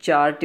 4